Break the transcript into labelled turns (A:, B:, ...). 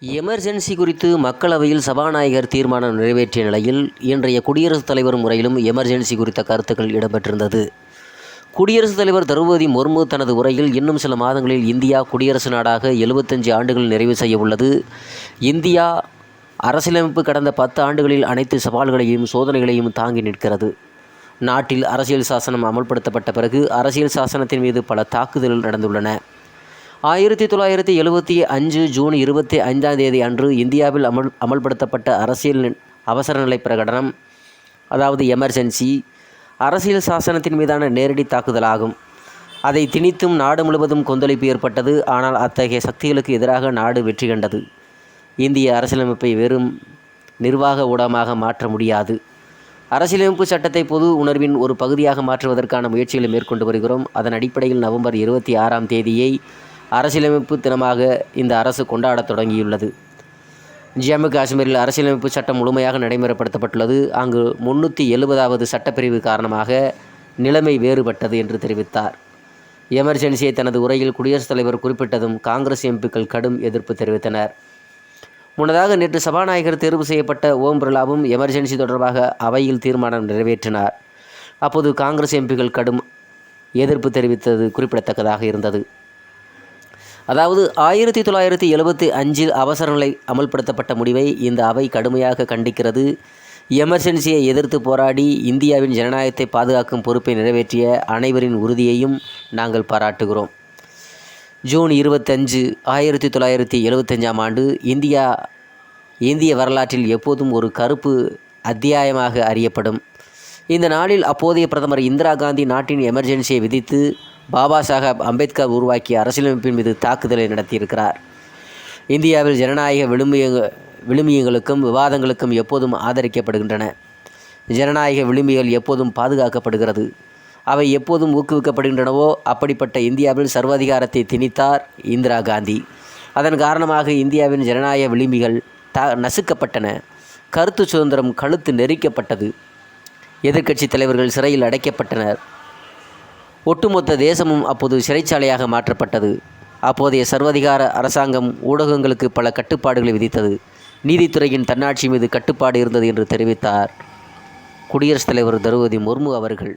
A: Emergency குறித்து மக்களவையில் சபாநாயகர் தீர்மானம் நிறைவேற்றிய நிலையில் இன்றைய குடியரசுத் தலைவர் முறையிலும் எமர்ஜென்சி குறித்த கருத்துக்கள் இடம்பெற்றிருந்தது. குடியரசுத் தலைவர் திரௌபதி முர்மு தனது உரையில் இன்னும் சில மாதங்களில் இந்தியா குடியரசு நாடாக 75 ஆண்டுகள் நிறைவு செய்ய உள்ளது. இந்தியா அரசியலமைப்பு கடந்த 10 ஆண்டுகளில் அனைத்து சவால்களையும் சோதனைகளையும் தாங்கி நிற்கிறது. நாட்டில் அரசியல் சாசனம் அமல்படுத்தப்பட்ட பிறகு அரசியல் சாசனத்தின் மீது பல தாக்குதல்கள் நடந்துள்ளன. 1975 ஜூன் 25 அன்று இந்தியாவில் அமல்படுத்தப்பட்ட அரசியல் அவசர நிலை பிரகடனம், அதாவது எமர்ஜென்சி, அரசியல் சாசனத்தின் மீதான நேரடி தாக்குதலாகும். அதை திணித்தும் நாடு முழுவதும் கொந்தளிப்பு ஏற்பட்டது. ஆனால் அத்தகைய சக்திகளுக்கு எதிராக நாடு வெற்றி கண்டது. இந்திய அரசியலமைப்பை வெறும் நிர்வாக ஊடகமாக மாற்ற முடியாது. அரசியலமைப்பு சட்டத்தை பொது உணர்வின் ஒரு பகுதியாக மாற்றுவதற்கான முயற்சிகளை மேற்கொண்டு வருகிறோம். அதன் அடிப்படையில் நவம்பர் 26 அரசியலமைப்பு தினமாக இந்த அரசு கொண்டாடத் தொடங்கியுள்ளது. ஜம்மு காஷ்மீரில் அரசியலமைப்பு சட்டம் முழுமையாக நடைமுறைப்படுத்தப்பட்டுள்ளது. அங்கு 370வது சட்டப்பிரிவு காரணமாக நிலைமை வேறுபட்டது என்று தெரிவித்தார். எமர்ஜென்சியை தனது உரையில் குடியரசுத் தலைவர் குறிப்பிட்டதும் காங்கிரஸ் எம்பிக்கள் கடும் எதிர்ப்பு தெரிவித்தனர். முன்னதாக நேற்று சபாநாயகர் தேர்வு செய்யப்பட்ட ஓம் பிர்லாவும் எமர்ஜென்சி தொடர்பாக அவையில் தீர்மானம் நிறைவேற்றினார். அப்போது காங்கிரஸ் எம்பிக்கள் கடும் எதிர்ப்பு தெரிவித்தது குறிப்பிடத்தக்கதாக இருந்தது. அதாவது 1975 அவசர நிலை அமல்படுத்தப்பட்ட முடிவை இந்த அவை கடுமையாக கண்டிக்கிறது. எமர்ஜென்சியை எதிர்த்து போராடி இந்தியாவின் ஜனநாயகத்தை பாதுகாக்கும் பொறுப்பை நிறைவேற்றிய அனைவரின் உறுதியையும் நாங்கள் பாராட்டுகிறோம். ஜூன் 25, 1975 இந்திய வரலாற்றில் எப்போதும் ஒரு கருப்பு அத்தியாயமாக அறியப்படும். இந்த நாளில் அப்போதைய பிரதமர் இந்திரா காந்தி நாட்டின் எமர்ஜென்சியை விதித்து பாபா சாஹேப் அம்பேத்கர் உருவாக்கிய அரசியலமைப்பின் மீது தாக்குதலை நடத்தியிருக்கிறார். இந்தியாவில் ஜனநாயக விழுமியங்களுக்கும் விவாதங்களுக்கும் எப்போதும் ஆதரிக்கப்படுகின்றன. ஜனநாயக விழுமியங்கள் எப்போதும் பாதுகாக்கப்படுகிறது. அவை எப்போதும் ஊக்குவிக்கப்படுகின்றனவோ அப்படிப்பட்ட இந்தியாவில் சர்வாதிகாரத்தை திணித்தார் இந்திரா காந்தி. அதன் காரணமாக இந்தியாவின் ஜனநாயக விளிம்பிகள் நசுக்கப்பட்டன. கருத்து சுதந்திரம் கழுத்து நெரிக்கப்பட்டது. எதிர்க்கட்சி தலைவர்கள் சிறையில் அடைக்கப்பட்டனர். ஒட்டுமொத்த தேசமும் அப்போது சிறைச்சாலையாக மாற்றப்பட்டது. அப்போதைய சர்வாதிகார அரசாங்கம் ஊடகங்களுக்கு பல கட்டுப்பாடுகளை விதித்தது. நீதித்துறையின் தன்னாட்சி மீது கட்டுப்பாடு இருந்தது என்று தெரிவித்தார் குடியரசுத் தலைவர் திரௌபதி முர்மு அவர்கள்.